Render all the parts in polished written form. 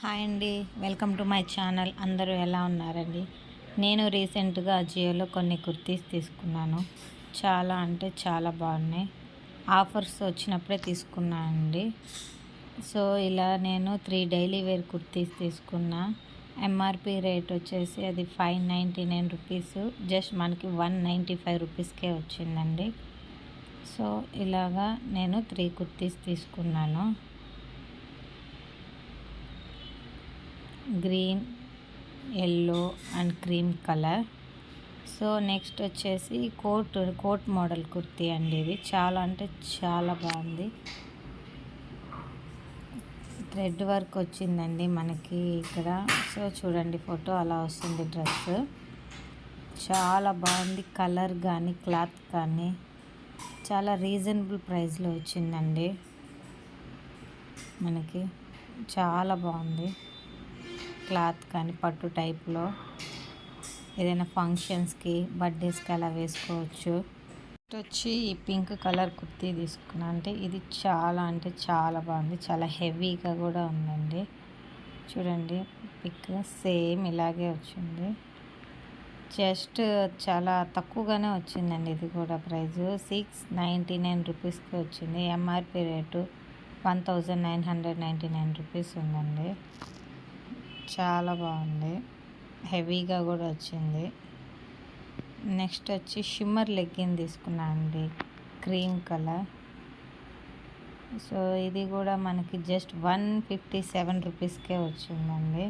Hi అండి, welcome to my channel. అందరూ ఎలా ఉన్నారండి? నేను రీసెంట్గా అజియోలో కొన్ని కుర్తీస్ తీసుకున్నాను. చాలా అంటే చాలా బాగున్నాయి. ఆఫర్స్ వచ్చినప్పుడే తీసుకున్నానండి. సో ఇలా నేను 3 డైలీ వేర్ కుర్తీస్ తీసుకున్నా. ఎంఆర్పి రేట్ వచ్చేసి అది 599 రూపీస్, జస్ట్ మనకి 195 రూపీస్కే వచ్చిందండి. సో ఇలాగా నేను 3 కుర్తీస్ తీసుకున్నాను. Green, yellow and cream colour. So next వచ్చేసి కోట్ మోడల్ కుర్తీ అండి. ఇది చాలా అంటే చాలా బాగుంది. థ్రెడ్ వర్క్ వచ్చిందండి మనకి ఇక్కడ. సో చూడండి, ఫోటో అలా వస్తుంది. డ్రెస్ చాలా బాగుంది. కలర్ కానీ క్లాత్ కానీ చాలా రీజనబుల్ ప్రైస్లో వచ్చిందండి మనకి. చాలా బాగుంది. క్లాత్ కానీ పట్టు టైప్లో ఏదైనా ఫంక్షన్స్కి, బర్త్డేస్కి అలా వేసుకోవచ్చు. వచ్చి ఈ పింక్ కలర్ కుర్తీ తీసుకున్నా. అంటే ఇది చాలా అంటే చాలా బాగుంది. చాలా హెవీగా కూడా ఉందండి. చూడండి పిక్ సేమ్ ఇలాగే వచ్చింది. జస్ట్ చాలా తక్కువగానే వచ్చిందండి. ఇది కూడా ప్రైస్ 699 రూపీస్కి వచ్చింది. ఎంఆర్పి రేటు 1999 రూపీస్ ఉందండి. చాలా బాగుంది. హెవీగా కూడా వచ్చింది. నెక్స్ట్ వచ్చి షిమ్మర్ లెగ్గిన్ తీసుకున్నా అండి, క్రీమ్ కలర్. సో ఇది కూడా మనకి జస్ట్ 157 రూపీస్కే వచ్చిందండి.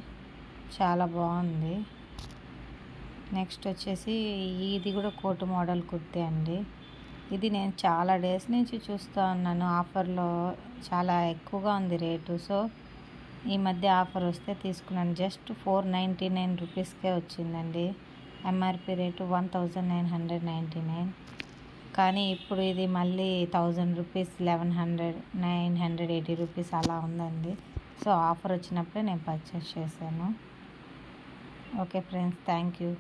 చాలా బాగుంది. నెక్స్ట్ వచ్చేసి ఇది కూడా కోట్ మోడల్ కుర్తీ అండి. ఇది నేను చాలా డేస్ నుంచి చూస్తూ ఉన్నాను. ఆఫర్లో చాలా ఎక్కువగా ఉంది రేటు. సో ఈ మధ్య ఆఫర్ వస్తే తీసుకున్నాను. జస్ట్ 499 రూపీస్కే వచ్చిందండి. MRP rate 1999. కానీ ఇప్పుడు ఇది మళ్ళీ 1000 రూపీస్, 1100, 980 రూపీస్ అలా ఉందండి. సో ఆఫర్ వచ్చినప్పుడే నేను పర్చేస్ చేశాను. Okay friends, thank you.